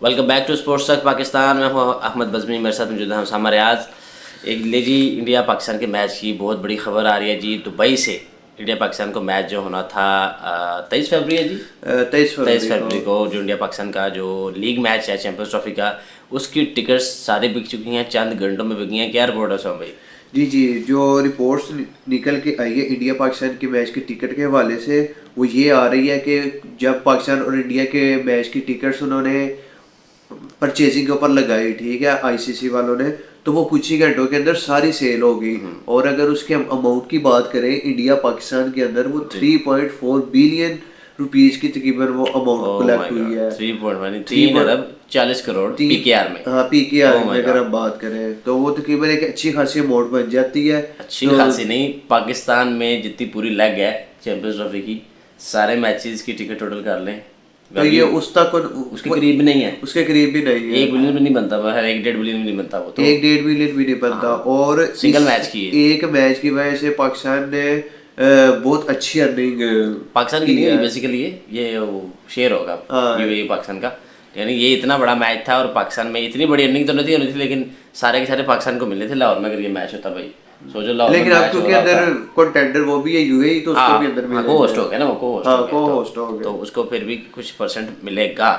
Welcome back to sports तक पाकिस्तान। मैं हूँ अहमद बज़मी, मेरे साथ मौजूद हैं हमारे आज एक ले जी। इंडिया पाकिस्तान के मैच की बहुत बड़ी खबर आ रही है जी। दुबई से इंडिया पाकिस्तान को मैच जो होना था 23 फरवरी है जी। 23 फरवरी को जो इंडिया पाकिस्तान का जो लीग मैच है चैंपियंस ट्रॉफी का, उसकी टिकट्स सारी बिक चुकी हैं, चंद घंटों में बिक गई हैं। क्या रिपोर्ट है उसमें भाई? जी जी, जो रिपोर्ट्स निकल के आई है इंडिया पाकिस्तान के मैच के टिकट के हवाले से, वो ये आ रही है कि जब पाकिस्तान और इंडिया के मैच की टिकट्स उन्होंने परचेजिंग के ऊपर लगाई, ठीक है, आईसीसी वालों ने, तो वो कुछ ही घंटों के अंदर सारी सेल हो गई। और अगर उसके अमाउंट की बात करें इंडिया पाकिस्तान के अंदर, वो 3.4 बिलियन रुपीज की तकरीबन वो अमाउंट कलेक्ट हुई है। 3 अरब 40 करोड़ पीकेआर में। हाँ, पीकेआर में अगर हम बात करें तो वो तकरीबन एक अच्छी खासी अमाउंट बन जाती है। अच्छी खासी नहीं, पाकिस्तान में जितनी पूरी लेग है चैंपियंस ट्रॉफी की, सारे मैचेस की टिकट टोटल कर लें तो ये उस तक उसके करीब भी नहीं है। उसके करीब भी नहीं है। 1 बिलियन भी नहीं बनता, हर 1-1.5 बिलियन भी नहीं बनता वो तो। 1-1.5 बिलियन भी नहीं बनता। और सिंगल मैच की है। एक मैच की वजह से पाकिस्तान ने बहुत अच्छी अर्निंग पाकिस्तान की नहीं हुई बेसिकली, ये शेयर होगा यूएई पाकिस्तान का। यानी ये इतना बड़ा मैच था और पाकिस्तान में इतनी बड़ी अर्निंग तो नहीं होनी थी, लेकिन सारे के सारे पाकिस्तान को मिलने थे लाहौर में अगर ये मैच होता भाई। सोचो लाहौर में लेकिन अब मैच क्योंकि हो रहा अंदर था। कंटेंडर वो भी है यूएई, तो उसको भी अंदर को होस्ट हो गया ना, वो को होस्ट हो गया, होस्ट हो गया, तो उसको फिर भी कुछ परसेंट मिलेगा।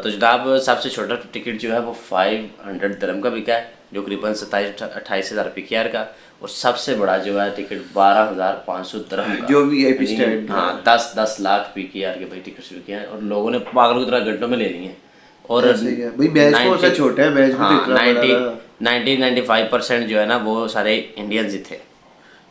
तो जनाब सबसे छोटा टिकट जो है वो 500 दिरहम का बिका है, जो करीबन 27-28 हज़ार पीकेआर का। और सबसे बड़ा जो है टिकट 12,500 दिरहम का, जो वीआईपी स्टैंड। हाँ, 10 लाख पीकेआर के भाई टिकट्स बिके हैं और लोगों ने पागलों की तरह घंटों में ले लिए हैं। और भाई मैच कौन सा छोटा है, मैच भी तो इतना बड़ा था। 90-95% जो है ना वो सारे इंडियंस ही थे।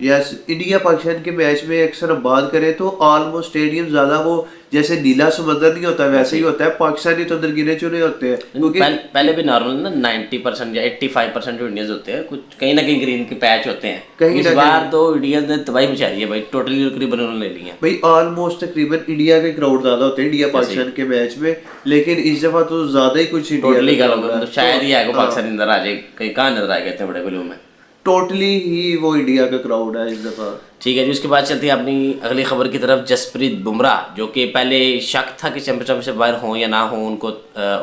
यस, इंडिया पाकिस्तान के मैच में अक्सर हम बात करें तो ऑलमोस्ट स्टेडियम ज्यादा वो जैसे नीला समुद्र नहीं होता वैसे ही होता है। पाकिस्तानी तो अंदर गिने चुने होते हैं, क्योंकि पहले भी नॉर्मल ना 90% या 85% जो इंडियंस होते हैं, कुछ कहीं ना कहीं ग्रीन के पैच होते हैं। कहीं इस बार तो इंडियंस ने तबाही मचाई है भाई, टोटली तकरीबन उन्होंने ले लिया भाई। ऑलमोस्ट तकरीबन इंडिया के क्राउड ज्यादा होते हैं इंडिया पाकिस्तान के मैच में, लेकिन इस दफा तो ज्यादा ही कुछ टोटली का लोग शायद ही आएगा पाकिस्तान अंदर आ जाए, कहीं कहाँ नजर आ गए इतने बड़े वॉल्यूम में। टोटली ही वो इंडिया का क्राउड है इस दफा। ठीक है जी, उसके बाद चलते हैं अपनी अगली खबर की तरफ। जसप्रीत बुमराह, जो कि पहले शक था कि चैंपियनशिप से बाहर हों या ना हों, उनको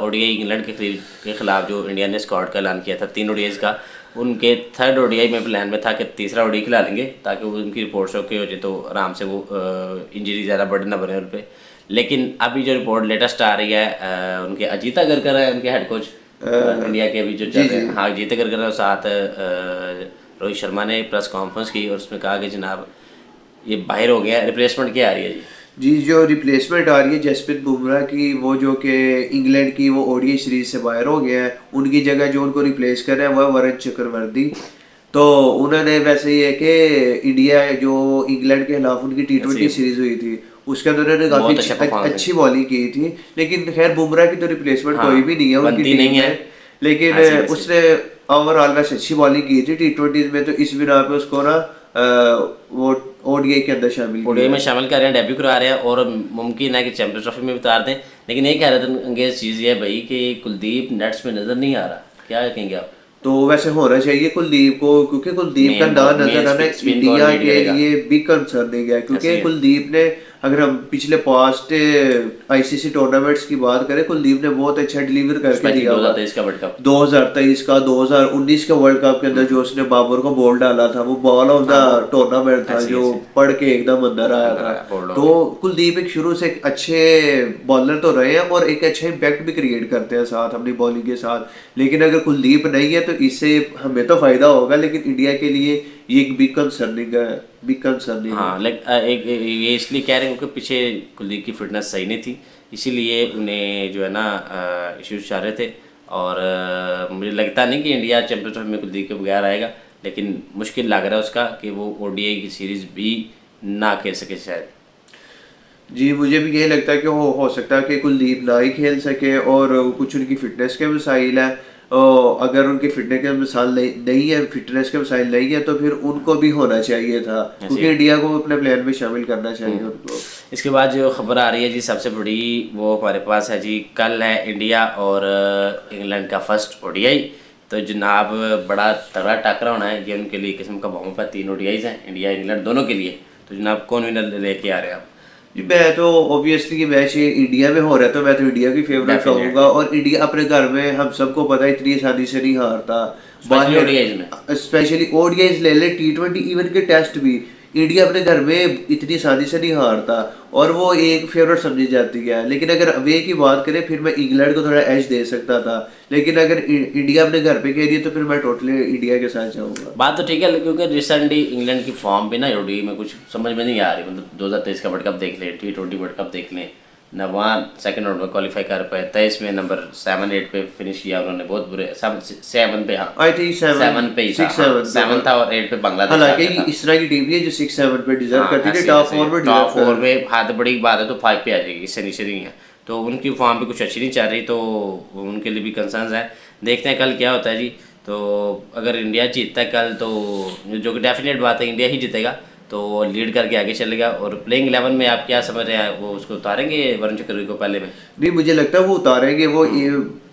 ओडीआई इंग्लैंड के खिलाफ जो इंडिया ने स्क्वाड का ऐलान किया था 3 ओडीआईज का, उनके 3rd ओडीआई में प्लान में था कि तीसरा ओडीआई खिला लेंगे ताकि वो उनकी रिपोर्ट्स ओके हो जाए तो आराम से वो इंजरी ज़्यादा बर्डन ना बने उन पर। लेकिन अभी जो रिपोर्ट लेटेस्ट आ रही है, उनके अजीता गरकर है उनके हेड कोच इंडिया के अभी जो चल रहे हैं, हाँ, अजीता गरकर और साथ रोहित शर्मा ने प्रेस कॉन्फ्रेंस की और उसमें कहा कि जनाब ये बाहर हो गया। रिप्लेसमेंट क्या आ रही है जी? जो रिप्लेसमेंट आ रही है जसप्रीत बुमराह की, वो जो कि इंग्लैंड की वो ओडीआई सीरीज से बाहर हो गया है, उनकी जगह जो उनको रिप्लेस कर रहा है वो है वरुण चक्रवर्ती। तो उन्होंने वैसे ये कि इंडिया जो इंग्लैंड के खिलाफ उनकी T20 सीरीज हुई थी उसके अंदर उन्होंने काफी अच्छी बॉलिंग की थी। लेकिन खैर बुमराह की तो रिप्लेसमेंट कोई भी नहीं है उनकी टीम में, लेकिन उसने ओवरऑल वैसे अच्छी बॉलिंग की थी T20 में, तो इस बिना पे उसको ना वो ओडीआई के अंदर ओडीआई में शामिल कर रहे हैं, डेब्यू करा रहे हैं और मुमकिन है कि चैंपियंस ट्रॉफी में भी उतार दें। लेकिन एक हैरत अंगेज चीज़ ये है भाई कि कुलदीप नेट्स में नजर नहीं आ रहा, क्या कहेंगे आप? तो वैसे होना चाहिए कुलदीप को, क्योंकि कुलदीप का ना नजर आना इंडिया के लिए बिग कंसर्निंग है। क्योंकि कुलदीप ने, अगर हम पिछले पास्ट आईसीसी टूर्नामेंट्स की बात करें, कुलदीप ने बहुत अच्छा डिलीवर करके दिया। 2023 का वर्ल्ड कप, 2023 का, 2019 का वर्ल्ड कप के अंदर जो उसने बाबर को बॉल डाला था, वो बॉल ऑफ द टूर्नामेंट था जो पढ़ के एकदम अंदर आया था। तो कुलदीप एक शुरू से अच्छे बॉलर तो रहे हैं और एक अच्छा इम्पैक्ट भी क्रिएट करते हैं साथ अपनी बॉलिंग के साथ। लेकिन अगर कुलदीप नहीं है तो इससे हमें तो फायदा होगा, लेकिन इंडिया के लिए ये एक बिग कंसर्निंग है, बिग कंसर्निंग। हाँ, एक ये इसलिए कह रहे हैं क्योंकि पीछे कुलदीप की फिटनेस सही नहीं थी, इसीलिए उन्हें जो है ना इश्यूज आ रहे थे। और मुझे लगता नहीं कि इंडिया चैंपियंस ट्रॉफी में कुलदीप के बगैर आएगा, लेकिन मुश्किल लग रहा है उसका कि वो ओडीआई की सीरीज़ भी ना खेल सके शायद। जी, मुझे भी यही लगता है कि हो सकता है कि कुलदीप ना ही खेल सके, और कुछ उनकी फिटनेस के मसाइल है। अगर उनकी फिटनेस के मसाइल नहीं है, फिटनेस के मसाइल नहीं है, तो फिर उनको भी होना चाहिए था, क्योंकि इंडिया को अपने प्लान में शामिल करना चाहिए उनको। इसके बाद जो खबर आ रही है जी सबसे बड़ी, वो हमारे पास है जी, कल है इंडिया और इंग्लैंड का फर्स्ट ओडीआई। तो जनाब बड़ा तगड़ा टक्कर होना है ये उनके लिए, किस्म का बम पर 3 ओडीआईज हैं इंडिया इंग्लैंड दोनों के लिए। तो जनाब कौन विनर लेके आ रहे हैं आप? जी मैं तो ऑब्वियसली कि मैच इंडिया में हो रहा है तो मैं तो इंडिया की फेवरेट Definitely. रहूंगा, और इंडिया अपने घर में हम सबको पता है इतनी आसानी से नहीं हारता। Especially ODIs में। स्पेशली ओडीआईज ले ले, T20 इवन के टेस्ट भी इंडिया अपने घर में इतनी आसानी से नहीं हारता, और वो एक फेवरेट समझी जाती है। लेकिन अगर अवे की बात करें फिर मैं इंग्लैंड को थोड़ा एज दे सकता था, लेकिन अगर इंडिया अपने घर पे खेली तो फिर मैं टोटली इंडिया के साथ जाऊंगा। बात तो ठीक है, क्योंकि रिसेंटली इंग्लैंड की फॉर्म भी ना ओडीआई में कुछ समझ में नहीं आ रही। मतलब 2023 का वर्ल्ड कप देख लें, T20 वर्ल्ड कप देख लें ना, वहाँ सेकंड राउंड में क्वालिफाई कर पाए। 23 में नंबर 7-8 पे फिनिश किया उन्होंने, बहुत बुरे 7 पे। हाँ, आई थिंक 7 पे ही था, 7 था और 8 पे बांग्लादेश। हालांकि इस तरह की टीम है जो 6-7 पे डिजर्व करती है, टॉप 4 में टॉप 4 में हाथ बड़ी बात है तो 5 पे आ जाएगी, इससे नीचे नहीं है। तो उनकी फॉर्म भी कुछ अच्छी नहीं चल रही, तो उनके लिए भी कंसर्न्स है। देखते हैं कल क्या होता है जी। तो अगर इंडिया जीतता है कल, तो जो कि डेफिनेट बात है इंडिया ही जीतेगा, तो लीड करके आगे चलेगा। और प्लेइंग 11 में आप क्या समझ रहे हैं, वो उसको उतारेंगे वरुण चक्रवर्ती को पहले में? नहीं, मुझे लगता है वो उतारेंगे। वो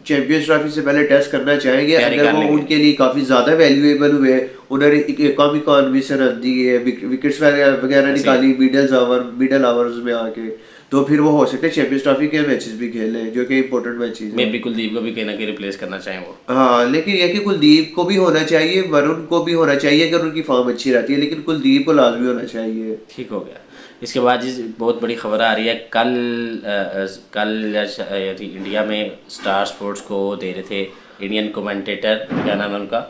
चैंपियंस ट्रॉफी से पहले टेस्ट करना चाहेंगे। अगर वो उनके लिए काफी ज्यादा वैल्यूएबल हुए, उन्होंने कम इकॉनमी से रन दी है, विकेट्स वगैरह निकाली मिडल आवर्स में आके, तो फिर वो हो सकता है चैंपियंस ट्रॉफी के मैचेस भी खेले, जो कि इंपॉर्टेंट मैचेस मैं भी कुलदीप को भी कहीं ना कहीं रिप्लेस करना चाहें वो। हाँ, लेकिन यह कि कुलदीप को भी होना चाहिए, वरुण को भी होना चाहिए अगर उनकी फॉर्म अच्छी रहती है, लेकिन कुलदीप को लाजमी होना चाहिए। ठीक हो गया। इसके बाद जी बहुत बड़ी खबर आ रही है, कल इंडिया में स्टार स्पोर्ट्स को दे रहे थे इंडियन कमेंटेटर, क्या नाम है उनका,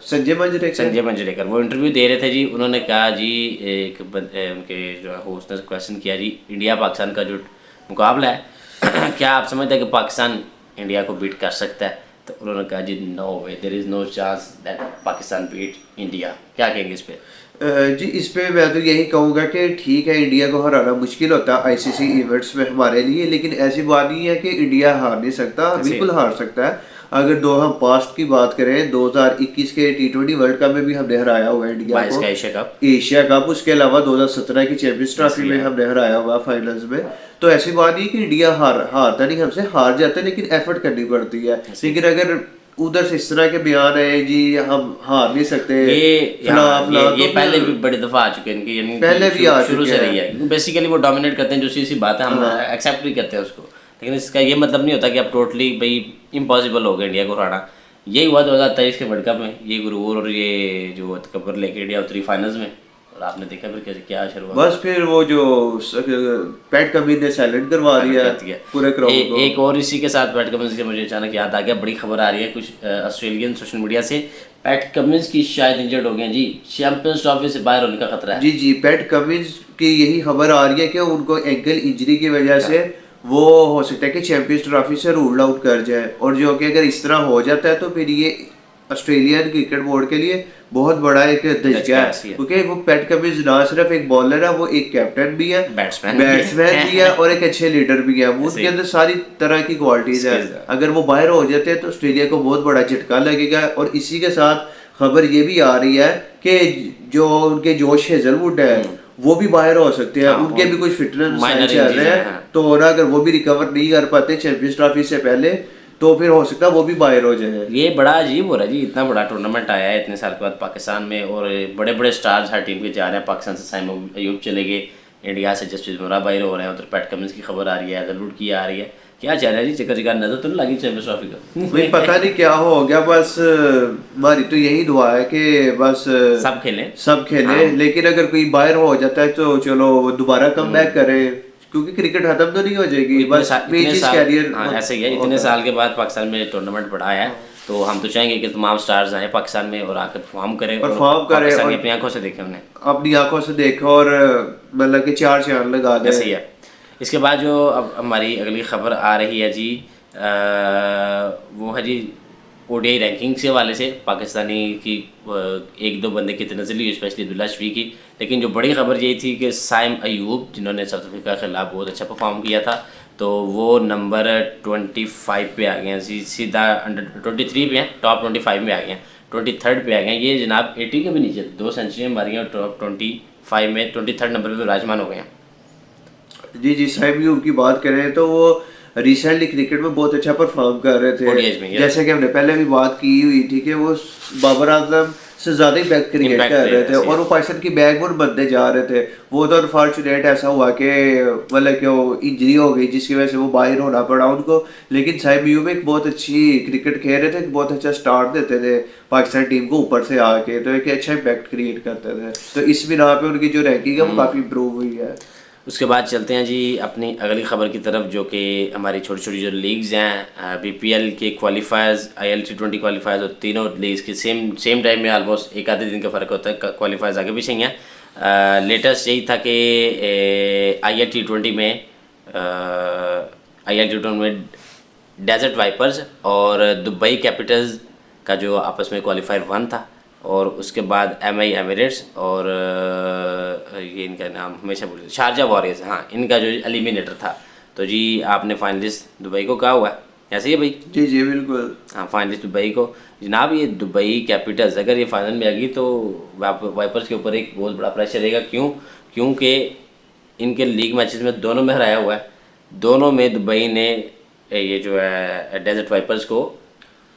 संजय मंजरेकर। वो इंटरव्यू दे रहे थे जी। उन्होंने कहा जी, उनके जो होस्ट ने क्वेश्चन किया जी, इंडिया पाकिस्तान का जो मुकाबला है क्या आप समझते हैं कि पाकिस्तान इंडिया को बीट कर सकता है? तो उन्होंने कहा जी, no way, there is no chance that Pakistan beat India. क्या कहेंगे इस पे? जी इस पे मैं तो यही कहूँगा कि ठीक है, इंडिया को हराना मुश्किल होता है आईसीसी इवेंट्स में हमारे लिए, लेकिन ऐसी बात नहीं है कि इंडिया हार नहीं सकता, बिल्कुल हार सकता है। अगर हम पास्ट की बात करें, 2021 के T20 वर्ल्ड कप में भी हमने हराया हुआ है इंडिया को, एशिया कप, उसके अलावा 2017 की चैंपियंस ट्रॉफी में हमने हराया हुआ फाइनल्स में। तो ऐसी बात नहीं कि इंडिया हारता नहीं, हमसे हार जाता है, लेकिन एफर्ट करनी पड़ती है। लेकिन अगर उधर से इस तरह के बयान है जी हम हार नहीं सकते, ये पहले भी बड़ी दफा आ चुके हैं इनकी, यानी पहले भी शुरू से रही है। बेसिकली वो डोमिनेट करते हैं, जो सी बात है हम एक्सेप्ट भी करते हैं उसको, लेकिन इसका ये मतलब नहीं होता कि अब टोटली भाई इम्पॉसिबल हो गया इंडिया को हराना। यही हुआ 2023 के वर्ल्ड कप में, ये गुरूर और ये जो कपर लेके इंडिया उतरी फाइनल्स में, और आपने देखा फिर कैसे क्या असर हुआ। बस फिर वो जो पैट कमिंस ने साइलेंट करवा दिया पूरे क्राउड को। एक और इसी के साथ पैट कमिंस के मुझे अचानक याद आ गया, बड़ी खबर आ रही है कुछ ऑस्ट्रेलियन सोशल मीडिया से, पैट कमिंस की शायद इंजर्ड हो गए जी, चैंपियंस ट्रॉफी से बाहर होने का खतरा है। जी पैट कमिंस की यही खबर आ रही है कि उनको एंकल इंजरी की वजह से वो हो सकता है कि चैंपियंस ट्रॉफी से रूल आउट कर जाए, और जो कि अगर इस तरह हो जाता है तो फिर ये ऑस्ट्रेलियन क्रिकेट बोर्ड के लिए बहुत बड़ा एक धचका है, क्योंकि वो पैट कमिंस ना सिर्फ एक बॉलर है, वो एक कैप्टन भी है, बैट्समैन भी है, और एक अच्छे लीडर भी है। वो उनके अंदर सारी तरह की क्वालिटीज है। अगर वो बाहर हो जाते हैं तो ऑस्ट्रेलिया को बहुत बड़ा झटका लगेगा। और इसी के साथ खबर ये भी आ रही है कि जो उनके जोश हेजलवुड है वो भी बाहर हो सकते हैं, उनके भी कुछ फिटनेस चल रहे हैं, तो अगर वो भी रिकवर नहीं कर पाते चैंपियंस ट्रॉफी से पहले तो फिर हो सकता है वो भी बाहर हो जाए। ये बड़ा अजीब हो रहा है जी, इतना बड़ा टूर्नामेंट आया है इतने साल के बाद पाकिस्तान में, और बड़े बड़े स्टार्स हर टीम के जा रहे हैं। पाकिस्तान से साइम अयूब चले गए, इंडिया से जसप्रीत बुमराह बाहर हो रहे हैं, उधर पैट कमिंस की खबर आ रही है, हेजलवुड की आ रही है। क्या चल रहा है जी, चक्कर जिगर नजर तो नहीं लगी चैंपियंस ट्रॉफी का? भाई पता नहीं क्या हो गया, बस हमारी तो यही दुआ है कि बस सब खेलें, लेकिन अगर कोई बाहर हो जाता है तो चलो दोबारा कम बैक करे, क्योंकि क्रिकेट खत्म तो नहीं हो जाएगी, बस कैरियर ऐसे ही है। इतने साल के बाद पाकिस्तान में टूर्नामेंट बढ़ा है, तो हम तो चाहेंगे कि तमाम स्टार्स आए पाकिस्तान में और आकर परफॉर्म करें और अपनी आंखों से देखें, उन्हें अपनी आंखों से देखें और मतलब कि 4 चांद लगा दें। ऐसे ही है। इसके बाद जो अब हमारी अगली खबर आ रही है जी, वो है जी ओडीआई रैंकिंग के हवाले से पाकिस्तानी की 1-2 बंदे की नजर ली, स्पेशली अब्दुल्ला शफी की। लेकिन जो बड़ी खबर ये थी कि साइम अयूब, जिन्होंने साउथ अफ्रीका के खिलाफ बहुत अच्छा परफॉर्म किया था, तो वो नंबर 25 पे आ गए हैं, सीधा अंडर 23 पे हैं, टॉप 25 में आ गए हैं, 23rd पे आ गए हैं। ये जनाब 80 के भी नीचे 2 सेंचुरी मारी हैं और टॉप 25 में 23rd नंबर पर विराजमान हो गए हैं। जी साइम अयूब की बात करें तो वो रिसेंटली क्रिकेट में बहुत अच्छा परफॉर्म कर रहे थे, जैसे कि हमने पहले भी बात की हुई थी कि वो बाबर आजम से ज़्यादा इम्पैक्ट क्रिएट Impact कर रहे दे थे रहे थे, और वो पाकिस्तान की बैकबोन बनते जा रहे थे। वो तो अनफॉर्चुनेट ऐसा हुआ कि मतलब कि वो इंजरी हो गई जिसकी वजह से वो बाहर होना पड़ा उनको। लेकिन साइम अयूब एक बहुत अच्छी क्रिकेट खेल रहे थे, बहुत अच्छा स्टार्ट देते थे पाकिस्तान टीम को ऊपर से आके, तो एक अच्छा इम्पैक्ट क्रिएट करते थे। तो इस बिना पे उनकी जो रैंकिंग है वो काफ़ी इंप्रूव हुई है। उसके बाद चलते हैं जी अपनी अगली खबर की तरफ, जो कि हमारी छोटी छोटी जो लीग्स हैं, बीपीएल के क्वालिफायर्स, आईएल T20 क्वालिफायर्स, और तीनों लीग्स के सेम टाइम में ऑलमोस्ट एक आधे दिन का फ़र्क होता है, क्वालिफायर्स आगे पीछे ही हैं। लेटेस्ट यही था कि आईएल T20 में डेजर्ट वाइपर्स और दुबई कैपिटल्स का जो आपस में क्वालिफायर 1 था, और उसके बाद एमआई एमिरेट्स और ये इनका नाम हमेशा भूल, शारजा वॉरियर्स, हाँ, इनका जो एलिमिनेटर था। तो जी आपने फाइनलिस्ट दुबई को कहा हुआ है, ऐसे ही है भाई? जी जी बिल्कुल। हाँ, फाइनलिस्ट दुबई को जनाब। ये दुबई कैपिटल्स अगर ये फाइनल में आ गई तो वाइपर्स के ऊपर एक बहुत बड़ा प्रेशर रहेगा। क्योंकि इनके लीग मैचेस में दोनों में हराया हुआ है। दोनों में दुबई ने ये जो है डेजर्ट वाइपर्स को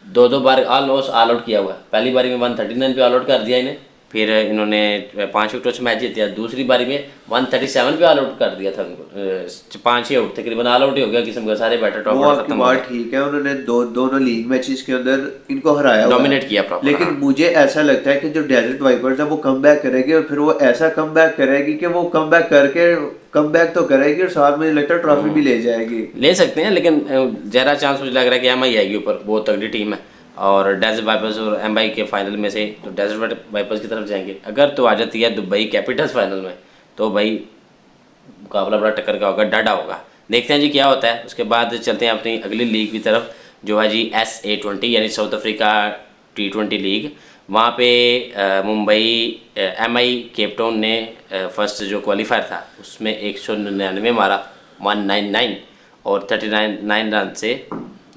दो बार ऑलमोस्ट ऑल आउट किया हुआ है। पहली बारी में 139 पे ऑल आउट कर दिया इन्हें, फिर इन्होंने 5 विकेटों से मैच जीत दिया। दूसरी बारी में 137 पे ऑल आउट कर दिया था उनको, 5-6 आउट तकरीबन ऑल आउट ही हो गया किस्म का, सारे बैटर टॉप वो ऑर्डर आपकी खत्म हो बात गए, ठीक है, उन्होंने दोनों लीग मैचेस के अंदर इनको हराया हुआ है। डोमिनेट किया प्रॉपर। लेकिन हाँ। मुझे ऐसा लगता है कि जो डेजर्ट वाइपर्स है वो कम बैक करेगी, और फिर वो ऐसा कम बैक करेगी कि वो कम बैक करके कम बैक तो करेगी और साथ में लगता है ट्रॉफी भी ले जाएगी। ले सकते हैं, लेकिन ज़्यादा चांस मुझे लग रहा है कि एमआई आएगी ऊपर, बहुत तगड़ी टीम है। और डेजर्ट वाइपर्स और एमआई के फाइनल में से तो डेजर्ट वाइपर्स की तरफ जाएंगे। अगर तो आ जाती है दुबई कैपिटल्स फाइनल में तो भाई मुकाबला बड़ा टक्कर का होगा, डाढ़ा होगा। देखते हैं जी क्या होता है। उसके बाद चलते हैं अपनी अगली लीग की तरफ, जो है जी SA20 यानी साउथ अफ्रीका T20 लीग। वहाँ पे मुंबई एमआई केपटाउन ने फर्स्ट जो क्वालिफायर था उसमें 199 मारा, 199, और 39 रन से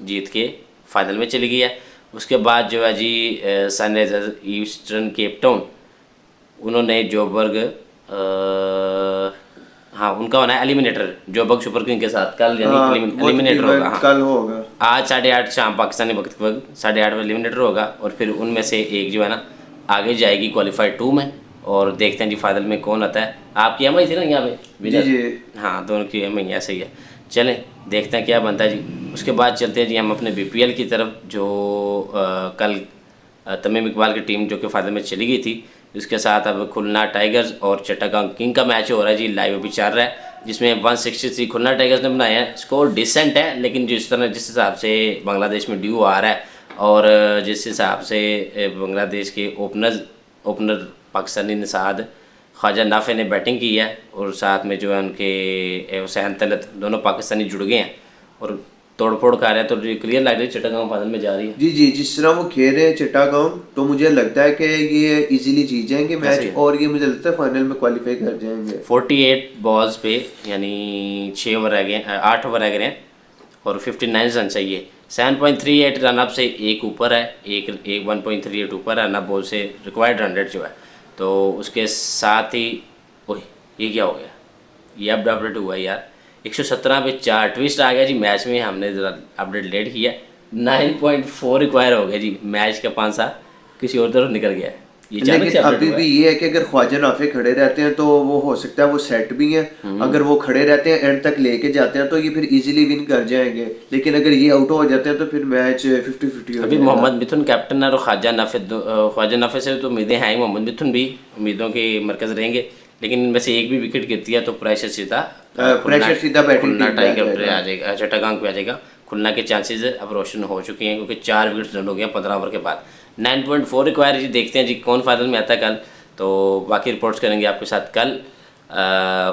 जीत के फाइनल में चली गई है। उसके बाद जो है जी सनराइजर्स ईस्टर्न केपटाउन, उन्होंने जोबर्ग हाँ उनका होना है एलिमिनेटर जोबर्ग सुपर किंग के साथ कल, यानी वो एलिमिनेटर तकरीबन होगा। हाँ, कल होगा आज 8:30 शाम पाकिस्तानी वक्त पर 8:30 बजे एलिमिनेटर होगा, और फिर उनमें से एक जो है ना आगे जाएगी क्वालिफाइड 2 में, और देखते हैं जी फाइनल में कौन आता है। आपकी एम आई थी ना यहाँ पे जी विनर? जी। हाँ, दोनों की एम आई ऐसे ही है। चलें देखते हैं क्या बनता है जी। उसके बाद चलते हैं जी हम अपने बीपीएल की तरफ, जो कल तमीम इकबाल की टीम जो कि फाइनल में चली गई थी, इसके साथ अब खुलना टाइगर्स और चिट्टागांग किंग का मैच हो रहा है जी, लाइव अभी चल रहा है, जिसमें 163 खुलना टाइगर्स ने बनाया है। स्कोर डिसेंट है, लेकिन जिस हिसाब से बांग्लादेश में ड्यू आ रहा है, और जिस हिसाब से बांग्लादेश के ओपनर पाकिस्तानी निसाद ख्वाजा नाफे ने बैटिंग की है, और साथ में जो है उनके हुसैन तलत, दोनों पाकिस्तानी जुड़ गए हैं और तोड़फोड़ कर रहे हैं। तो क्लियर लग रही है चिट्टागांव फाइनल में जा रही है। जी जी, जिस तरह वो खेल रहे हैं चिट्टागांव, तो मुझे लगता है कि ये इजीली जीत जाएंगे मैच, और ये मुझे लगता है फाइनल में क्वालिफाई कर जाएंगे। 48 बॉल्स पे यानी 6 ओवर रह गए, 8 ओवर रह गए हैं, और 59 रन चाहिए। 7.38 रन अप से एक ऊपर है, एक 1.38 ऊपर है रन अप बॉल से रिक्वायर्ड रन रेट जो है। तो उसके साथ ही ओह ये क्या हो गया, ये अपडेट हुआ यार, 117 पे 4 ट्विस्ट आ गया जी मैच में, हमने ज़रा अपडेट लेट किया। 9.4 रिक्वायर हो गया जी, मैच का 5 किसी और तरफ निकल गया है। ये अचानक से लेकिन अपडेट अभी हुआ भी है। ये है कि अगर ख्वाजा नाफे खड़े रहते हैं तो वो हो सकता है वो सेट भी हैं। अगर वो खड़े रहते हैं एंड तक लेके जाते हैं तो ये फिर इजीली विन कर जाएंगे, लेकिन अगर ये आउट हो जाते हैं तो फिर मैच 50-50 हो अभी जाएगा। मोहम्मद मिथुन कैप्टन है और ख्वाजा नाफे से तो उम्मीदें हैं ही, मोहम्मद मिथुन भी उम्मीदों के मरकज़ रहेंगे, लेकिन इनमें से एक भी विकेट गिरती है तो प्रेशर सीधा बैटिंग खुलना टीम पे आ टाइगर पे जाएगा। आ जाएगा, चिट्टागांग पे आ जाएगा। खुलना के चांसेस अब रोशन हो चुके हैं, क्योंकि 4 विकेट डन हो गए 15 ओवर के बाद। 9.4 रिक्वायर जी, देखते हैं जी कौन फाइनल में आता है कल। तो बाकी रिपोर्ट्स करेंगे आपके साथ कल।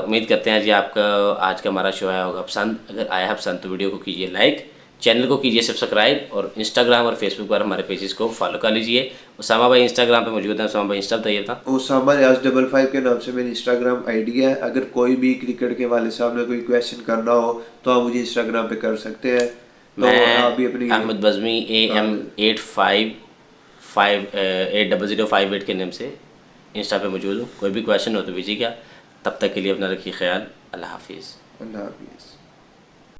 उम्मीद करते हैं जी आपका आज का हमारा शो आया होगा पसंद। अगर आया है पसंद तो वीडियो को कीजिए लाइक, चैनल को कीजिए सब्सक्राइब, और इंस्टाग्राम और फेसबुक पर हमारे पेजेस को फॉलो कर लीजिए। उसामा भाई इंस्टाग्राम पे मौजूद है, उसामा भाई इंस्टा बताइए था। उसामा रियाज 55 के नाम से मेरी इंस्टाग्राम आईडी है। अगर कोई भी क्रिकेट के हवाले से आपने कोई क्वेश्चन करना हो तो आप मुझे इंस्टाग्राम पे कर सकते हैं। तो आप भी अपनी मैं अहमद बज़मी AM80058 के नेम से इंस्टा पे मौजूद हूँ। कोई भी क्वेश्चन हो तो कीजिएगा। तब तक के लिए अपना रखिए ख्याल। अल्लाह हाफिज़। अल्लाह हाफिज़।